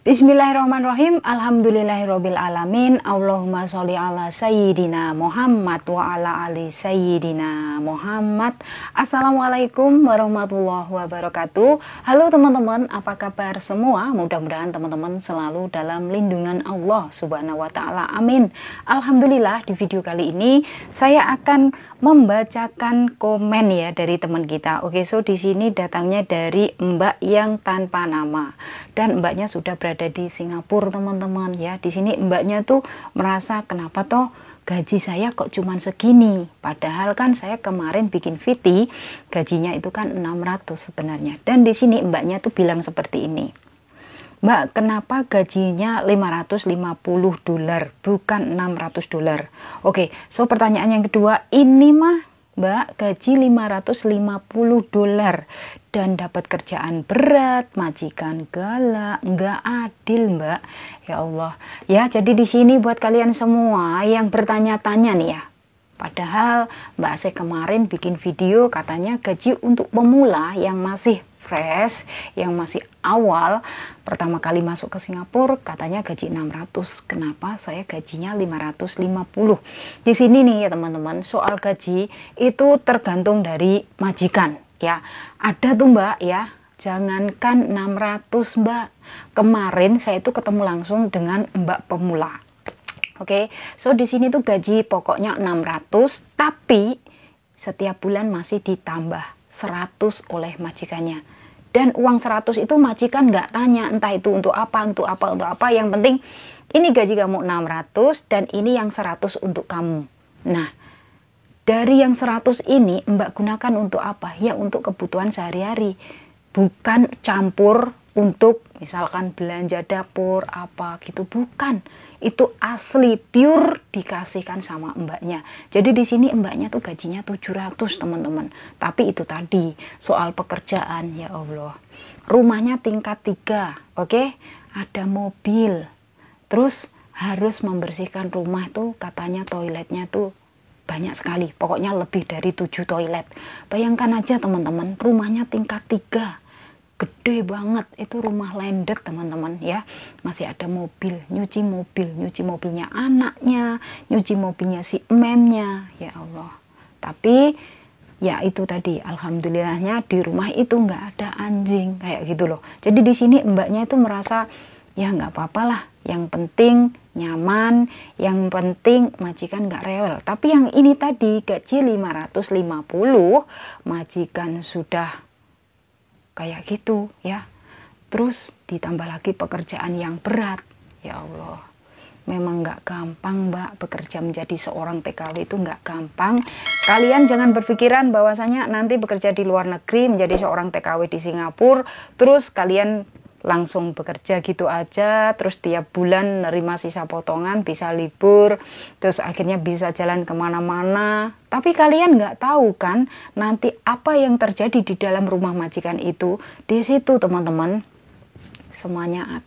Bismillahirrahmanirrahim. Alhamdulillahirabbil alamin. Allahumma sholli ala sayyidina Muhammad wa ala ali sayyidina Muhammad. Assalamualaikum warahmatullahi wabarakatuh. Halo teman-teman, apa kabar semua? Mudah-mudahan teman-teman selalu dalam lindungan Allah Subhanahu wa taala. Amin. Alhamdulillah, di video kali ini saya akan membacakan komen ya dari teman kita. Oke, so di sini datangnya dari Mbak yang tanpa nama, dan mbaknya sudah berada di Singapura teman-teman ya. Di sini mbaknya tuh merasa kenapa toh gaji saya kok cuman segini, padahal kan saya kemarin bikin VT gajinya itu kan 600 sebenarnya. Dan di sini mbaknya tuh bilang seperti ini, Mbak, kenapa gajinya 550 dolar bukan 600 dolar? Oke, so pertanyaan yang kedua, ini mah Mbak gaji 550 dolar dan dapat kerjaan berat, majikan galak, nggak adil Mbak. Ya Allah. Ya, jadi di sini buat kalian semua yang bertanya-tanya nih ya. Padahal Mbak Ase kemarin bikin video katanya gaji untuk pemula yang masih fresh, yang masih awal pertama kali masuk ke Singapura katanya gaji 600. Kenapa saya gajinya 550? Di sini nih ya teman-teman, soal gaji itu tergantung dari majikan ya. Ada tuh Mbak ya, jangankan 600 Mbak. Kemarin saya itu ketemu langsung dengan Mbak pemula. Oke, so di sini tuh gaji pokoknya 600, tapi setiap bulan masih ditambah 100 oleh majikannya. Dan uang 100 itu majikan nggak tanya entah itu untuk apa, untuk apa, untuk apa. Yang penting ini gaji kamu 600 dan ini yang 100 untuk kamu. Nah, dari yang 100 ini Mbak gunakan untuk apa? Ya untuk kebutuhan sehari-hari. Bukan campur untuk misalkan belanja dapur apa gitu, bukan. Itu asli pure dikasihkan sama mbaknya. Jadi di sini mbaknya tuh gajinya 700 teman-teman. Tapi itu tadi soal pekerjaan, ya Allah. Rumahnya tingkat 3, oke? Ada mobil. Terus harus membersihkan rumah tuh, katanya toiletnya tuh banyak sekali. Pokoknya lebih dari 7 toilet. Bayangkan aja teman-teman, rumahnya tingkat 3. Gede banget, itu rumah landed teman-teman ya. Masih ada mobil, nyuci mobilnya anaknya, nyuci mobilnya si memnya, ya Allah. Tapi ya itu tadi, alhamdulillahnya di rumah itu nggak ada anjing kayak gitu loh. Jadi di sini mbaknya itu merasa ya nggak apa-apa lah, yang penting nyaman, yang penting majikan nggak rewel. Tapi yang ini tadi gaji 550, majikan sudah kayak gitu ya, terus ditambah lagi pekerjaan yang berat, ya Allah. Memang nggak gampang Mbak, bekerja menjadi seorang TKW itu nggak gampang. Kalian jangan berpikiran bahwasanya nanti bekerja di luar negeri menjadi seorang TKW di Singapura terus kalian langsung bekerja gitu aja, terus tiap bulan nerima sisa potongan, bisa libur, terus akhirnya bisa jalan kemana-mana. Tapi kalian nggak tahu kan nanti apa yang terjadi di dalam rumah majikan itu. Di situ teman-teman semuanya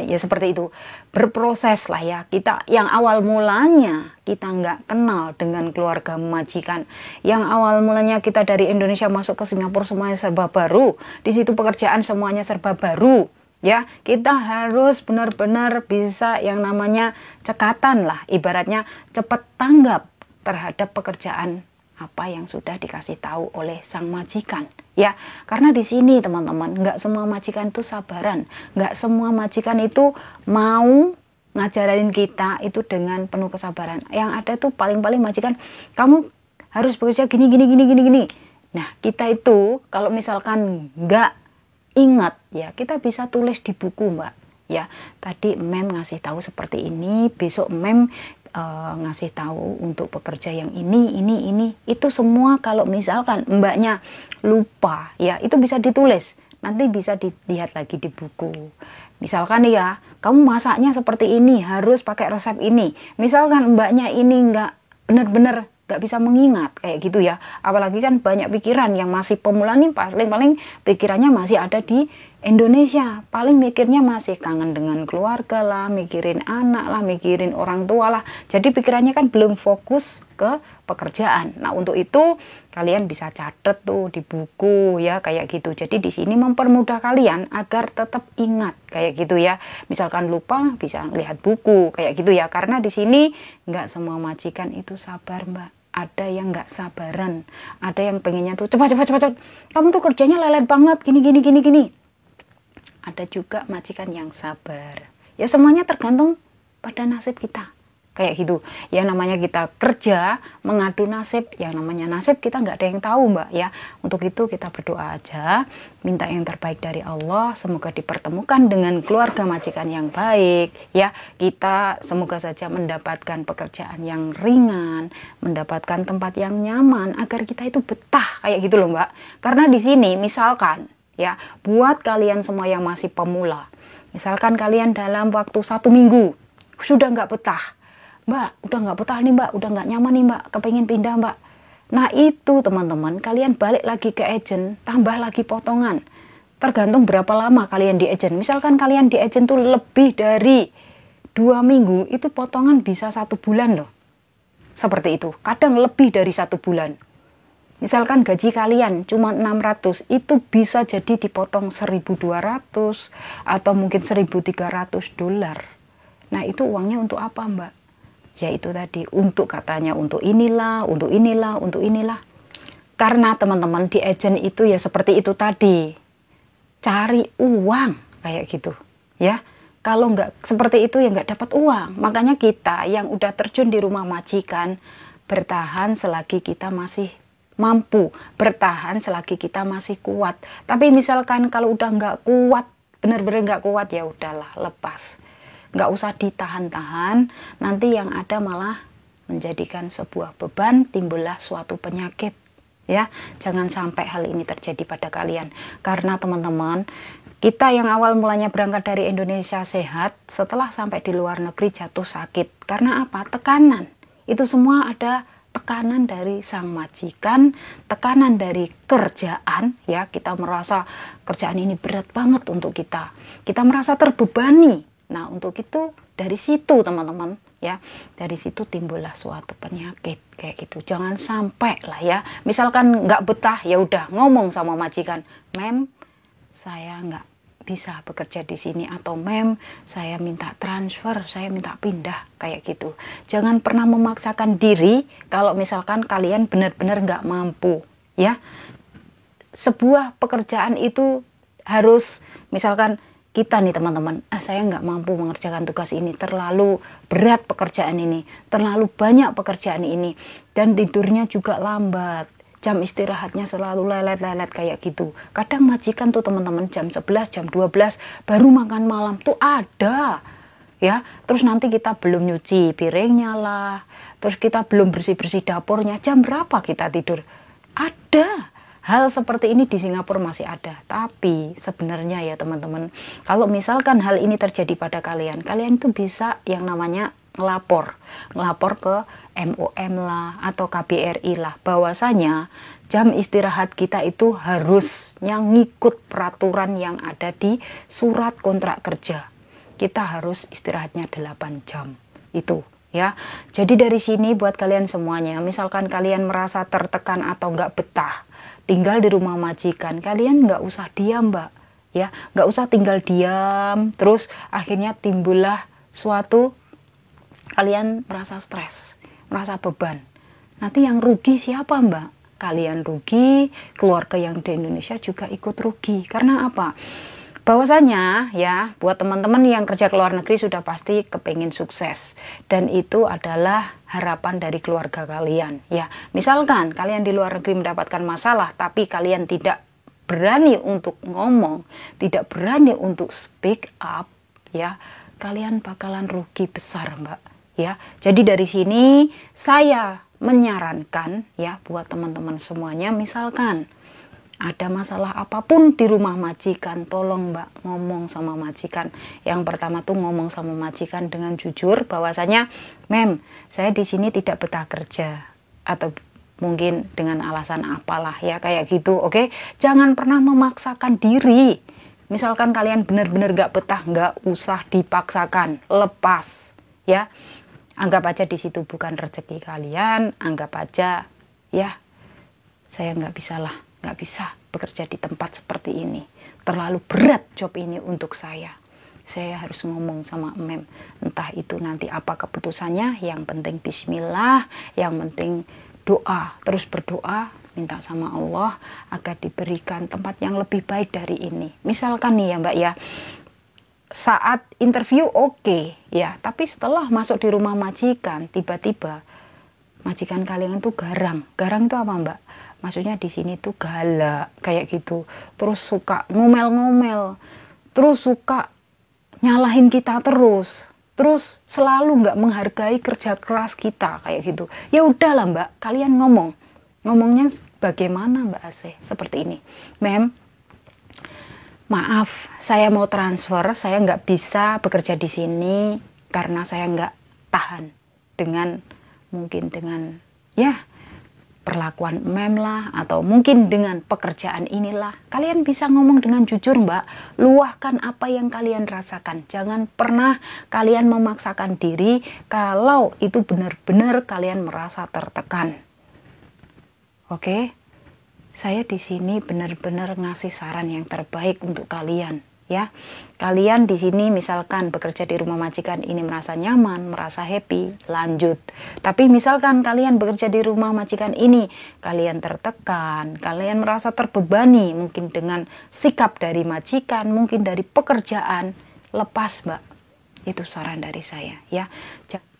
ya seperti itu, berproses lah ya. Kita yang awal mulanya kita nggak kenal dengan keluarga majikan, yang awal mulanya kita dari Indonesia masuk ke Singapura semuanya serba baru, di situ pekerjaan semuanya serba baru ya. Kita harus benar-benar bisa yang namanya cekatan lah, ibaratnya cepat tanggap terhadap pekerjaan apa yang sudah dikasih tahu oleh sang majikan ya. Karena di sini teman-teman, nggak semua majikan itu sabaran, nggak semua majikan itu mau ngajarin kita itu dengan penuh kesabaran. Yang ada tuh paling-paling majikan, kamu harus bekerja gini. Nah, kita itu kalau misalkan nggak ingat ya, kita bisa tulis di buku Mbak ya. Tadi mem ngasih tahu seperti ini, besok mem ngasih tahu untuk pekerja yang ini. Itu semua kalau misalkan mbaknya lupa ya, itu bisa ditulis, nanti bisa dilihat lagi di buku. Misalkan ya, kamu masaknya seperti ini, harus pakai resep ini. Misalkan mbaknya ini nggak benar-benar nggak bisa mengingat kayak gitu ya, apalagi kan banyak pikiran yang masih pemula nih, paling pikirannya masih ada di Indonesia, paling mikirnya masih kangen dengan keluarga lah, mikirin anak lah, mikirin orang tua lah, jadi pikirannya kan belum fokus ke pekerjaan. Nah untuk itu kalian bisa catat tuh di buku ya kayak gitu. Jadi di sini mempermudah kalian agar tetap ingat kayak gitu ya. Misalkan lupa bisa lihat buku kayak gitu ya. Karena di sini nggak semua majikan itu sabar Mbak. Ada yang nggak sabaran, ada yang pengennya tuh cepat. Kamu tuh kerjanya lelet banget gini. Ada juga majikan yang sabar. Ya semuanya tergantung pada nasib kita. Kayak gitu. Ya namanya kita kerja, mengadu nasib. Yang namanya nasib kita nggak ada yang tahu Mbak ya. Untuk itu kita berdoa aja. Minta yang terbaik dari Allah. Semoga dipertemukan dengan keluarga majikan yang baik. Ya kita semoga saja mendapatkan pekerjaan yang ringan. Mendapatkan tempat yang nyaman. Agar kita itu betah. Kayak gitu loh Mbak. Karena di sini misalkan ya buat kalian semua yang masih pemula. Misalkan kalian dalam waktu 1 minggu. Sudah nggak betah. Mbak, udah nggak betah nih Mbak, udah nggak nyaman nih Mbak, kepengen pindah Mbak. Nah itu teman-teman, kalian balik lagi ke agent, tambah lagi potongan. Tergantung berapa lama kalian di agent. Misalkan kalian di agent tuh lebih dari 2 minggu, itu potongan bisa 1 bulan loh. Seperti itu, kadang lebih dari 1 bulan. Misalkan gaji kalian cuma 600, itu bisa jadi dipotong 1.200 atau mungkin 1.300 dolar. Nah itu uangnya untuk apa Mbak? Yaitu tadi untuk katanya untuk inilah. Karena teman-teman di agent itu ya seperti itu tadi. Cari uang kayak gitu ya. Kalau nggak seperti itu ya nggak dapat uang. Makanya kita yang udah terjun di rumah majikan bertahan selagi kita masih mampu. Bertahan selagi kita masih kuat. Tapi misalkan kalau udah nggak kuat, benar-benar nggak kuat ya udahlah lepas. Nggak usah ditahan-tahan, nanti yang ada malah menjadikan sebuah beban, timbullah suatu penyakit. Ya, jangan sampai hal ini terjadi pada kalian. Karena teman-teman, kita yang awal mulanya berangkat dari Indonesia sehat, setelah sampai di luar negeri jatuh sakit. Karena apa? Tekanan. Itu semua ada tekanan dari sang majikan, tekanan dari kerjaan. Ya, kita merasa kerjaan ini berat banget untuk kita. Kita merasa terbebani. Nah untuk itu dari situ teman-teman ya, dari situ timbullah suatu penyakit kayak gitu. Jangan sampai lah ya, misalkan nggak betah ya udah ngomong sama majikan, Mem saya nggak bisa bekerja di sini, atau Mem saya minta transfer, saya minta pindah kayak gitu. Jangan pernah memaksakan diri kalau misalkan kalian benar-benar nggak mampu ya. Sebuah pekerjaan itu harus misalkan kita nih teman-teman, saya nggak mampu mengerjakan tugas ini, terlalu berat pekerjaan ini, terlalu banyak pekerjaan ini, dan tidurnya juga lambat, jam istirahatnya selalu lelet-lelet kayak gitu. Kadang majikan tuh teman-teman jam 11, jam 12 baru makan malam tuh ada. Ya, terus nanti kita belum nyuci piringnya lah, terus kita belum bersih-bersih dapurnya, jam berapa kita tidur? Ada. Hal seperti ini di Singapura masih ada. Tapi sebenarnya ya teman-teman, kalau misalkan hal ini terjadi pada kalian, kalian tuh bisa yang namanya ngelapor ke MOM lah atau KBRI lah, bahwasanya jam istirahat kita itu harusnya ngikut peraturan yang ada di surat kontrak kerja. Kita harus istirahatnya 8 jam itu ya. Jadi dari sini buat kalian semuanya, misalkan kalian merasa tertekan atau nggak betah tinggal di rumah majikan, kalian nggak usah diam Mbak ya, nggak usah tinggal diam terus akhirnya timbullah suatu kalian merasa stres, merasa beban. Nanti yang rugi siapa Mbak? Kalian rugi, keluarga yang di Indonesia juga ikut rugi. Karena apa? Bahwasanya ya buat teman-teman yang kerja ke luar negeri sudah pasti kepingin sukses, dan itu adalah harapan dari keluarga kalian ya. Misalkan kalian di luar negeri mendapatkan masalah tapi kalian tidak berani untuk ngomong, tidak berani untuk speak up ya, kalian bakalan rugi besar Mbak ya. Jadi dari sini saya menyarankan ya buat teman-teman semuanya, misalkan ada masalah apapun di rumah majikan, tolong Mbak ngomong sama majikan. Yang pertama tuh ngomong sama majikan dengan jujur bahwasanya, Mem, saya di sini tidak betah kerja, atau mungkin dengan alasan apalah ya kayak gitu. Oke, jangan pernah memaksakan diri. Misalkan kalian benar-benar gak betah, gak usah dipaksakan, lepas ya. Anggap aja di situ bukan rezeki kalian, anggap aja ya saya nggak bisa bekerja di tempat seperti ini, terlalu berat job ini untuk saya harus ngomong sama Mem, entah itu nanti apa keputusannya, yang penting bismillah, yang penting doa, terus berdoa, minta sama Allah agar diberikan tempat yang lebih baik dari ini. Misalkan nih ya Mbak ya, saat interview oke, ya, tapi setelah masuk di rumah majikan, tiba-tiba majikan kalian tuh garang itu apa Mbak? Maksudnya di sini tuh galak kayak gitu, terus suka ngomel-ngomel, terus suka nyalahin kita terus selalu nggak menghargai kerja keras kita kayak gitu. Ya udahlah Mbak, kalian ngomongnya bagaimana Mbak Asih? Seperti ini, Mem, maaf, saya mau transfer, saya nggak bisa bekerja di sini karena saya nggak tahan mungkin dengan ya perlakuan Mem lah, atau mungkin dengan pekerjaan inilah. Kalian bisa ngomong dengan jujur Mbak, luahkan apa yang kalian rasakan. Jangan pernah kalian memaksakan diri kalau itu benar-benar kalian merasa tertekan. Oke, saya di sini benar-benar ngasih saran yang terbaik untuk kalian. Ya, kalian di sini misalkan bekerja di rumah majikan ini merasa nyaman, merasa happy, lanjut. Tapi misalkan kalian bekerja di rumah majikan ini, kalian tertekan, kalian merasa terbebani, mungkin dengan sikap dari majikan, mungkin dari pekerjaan, lepas Mbak. Itu saran dari saya ya.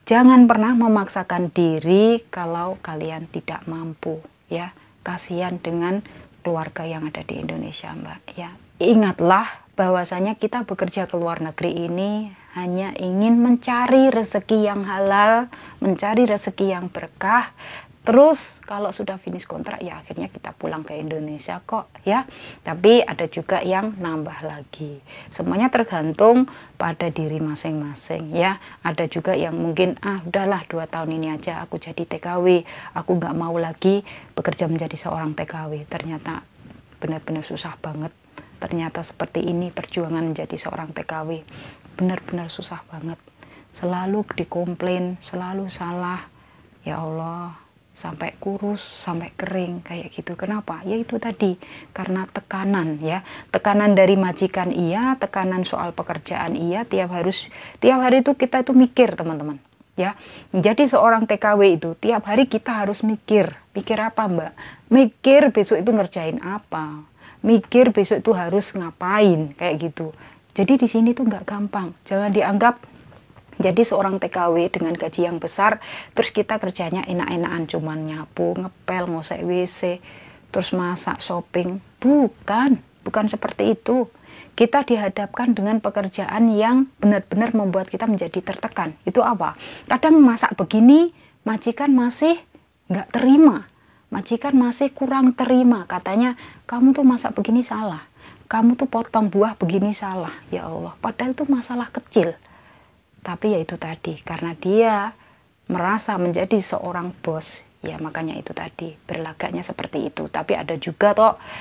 Jangan pernah memaksakan diri kalau kalian tidak mampu ya. Kasihan dengan keluarga yang ada di Indonesia Mbak ya. Ingatlah bahwasanya kita bekerja ke luar negeri ini hanya ingin mencari rezeki yang halal, mencari rezeki yang berkah. Terus kalau sudah finish kontrak ya akhirnya kita pulang ke Indonesia kok ya. Tapi ada juga yang nambah lagi. Semuanya tergantung pada diri masing-masing ya. Ada juga yang mungkin udahlah 2 tahun ini aja aku jadi TKW, aku nggak mau lagi bekerja menjadi seorang TKW. Ternyata benar-benar susah banget. Ternyata seperti ini perjuangan menjadi seorang TKW, benar-benar susah banget, selalu dikomplain, selalu salah, ya Allah, sampai kurus, sampai kering kayak gitu. Kenapa? Ya itu tadi, karena tekanan ya, tekanan dari majikan iya, tekanan soal pekerjaan iya, tiap hari itu kita itu mikir teman-teman ya. Menjadi seorang TKW itu tiap hari kita harus mikir apa Mbak? Mikir besok itu ngerjain apa, mikir besok itu harus ngapain kayak gitu. Jadi di sini tuh nggak gampang. Jangan dianggap jadi seorang TKW dengan gaji yang besar terus kita kerjanya enak-enakan, cuman nyapu, ngepel, ngosek WC, terus masak, shopping. Bukan seperti itu. Kita dihadapkan dengan pekerjaan yang benar-benar membuat kita menjadi tertekan. Itu apa? Kadang masak begini majikan masih nggak terima. Majikan masih kurang terima, katanya kamu tuh masak begini salah, kamu tuh potong buah begini salah. Ya Allah, padahal itu masalah kecil. Tapi ya itu tadi, karena dia merasa menjadi seorang bos, ya makanya itu tadi, berlagaknya seperti itu. Tapi ada juga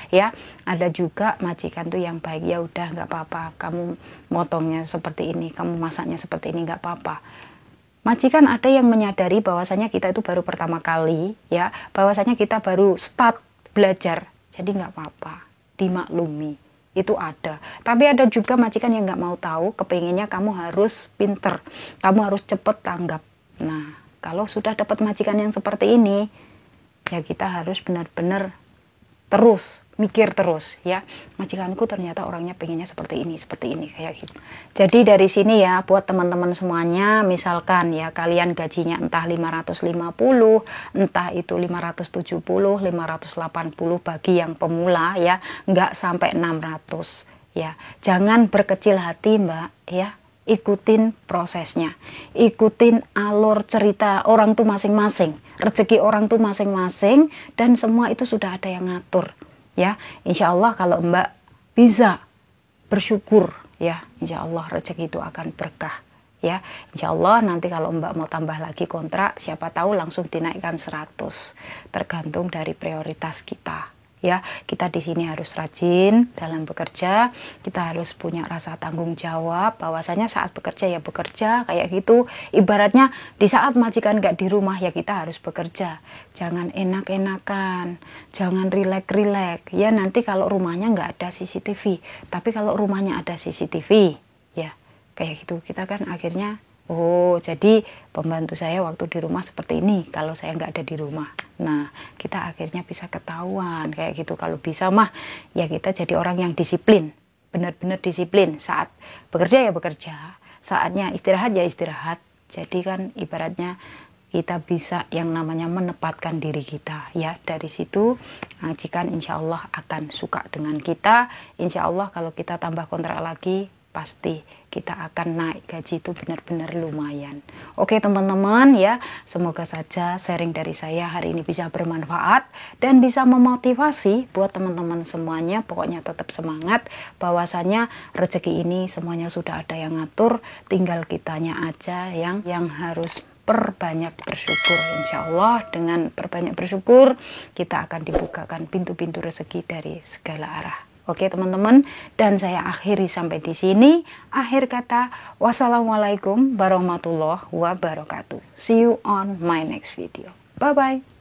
ya, ada juga majikan tuh yang baik, ya udah nggak apa-apa, kamu motongnya seperti ini, kamu masaknya seperti ini, nggak apa-apa. Majikan ada yang menyadari bahwasanya kita itu baru pertama kali ya, bahwasanya kita baru start belajar, jadi nggak apa-apa, dimaklumi, itu ada. Tapi ada juga majikan yang nggak mau tahu, kepengennya kamu harus pinter, kamu harus cepet tanggap. Nah kalau sudah dapat majikan yang seperti ini ya kita harus benar-benar terus mikir terus ya, majikanku ternyata orangnya pengennya seperti ini kayak gitu. Jadi dari sini ya buat teman-teman semuanya, misalkan ya kalian gajinya entah 550, entah itu 570, 580 bagi yang pemula ya, nggak sampai 600 ya. Jangan berkecil hati Mbak ya, ikutin prosesnya, ikutin alur cerita orang tuh masing-masing, rezeki orang tuh masing-masing, dan semua itu sudah ada yang ngatur ya. Insya Allah kalau Mbak bisa bersyukur ya, insya Allah rezeki itu akan berkah ya. Insya Allah nanti kalau Mbak mau tambah lagi kontrak, siapa tahu langsung dinaikkan 100, tergantung dari prioritas kita ya. Kita di sini harus rajin dalam bekerja, kita harus punya rasa tanggung jawab bahwasanya saat bekerja ya bekerja kayak gitu. Ibaratnya di saat majikan nggak di rumah ya kita harus bekerja, jangan enak-enakan, jangan rilek-rilek ya. Nanti kalau rumahnya nggak ada CCTV, tapi kalau rumahnya ada CCTV ya kayak gitu, kita kan akhirnya oh, jadi pembantu saya waktu di rumah seperti ini, kalau saya nggak ada di rumah. Nah, kita akhirnya bisa ketahuan kayak gitu. Kalau bisa mah, ya kita jadi orang yang disiplin, benar-benar disiplin. Saat bekerja ya bekerja, saatnya istirahat ya istirahat. Jadi kan ibaratnya kita bisa yang namanya menempatkan diri kita ya. Dari situ majikan insya Allah akan suka dengan kita. Insya Allah kalau kita tambah kontrak lagi, pasti kita akan naik gaji itu benar-benar lumayan. Oke teman-teman ya, semoga saja sharing dari saya hari ini bisa bermanfaat dan bisa memotivasi buat teman-teman semuanya. Pokoknya tetap semangat, bahwasanya rezeki ini semuanya sudah ada yang ngatur, tinggal kitanya aja yang harus perbanyak bersyukur. Insya Allah dengan perbanyak bersyukur kita akan dibukakan pintu-pintu rezeki dari segala arah. Oke teman-teman, dan saya akhiri sampai di sini. Akhir kata, wassalamualaikum warahmatullahi wabarakatuh. See you on my next video. Bye-bye.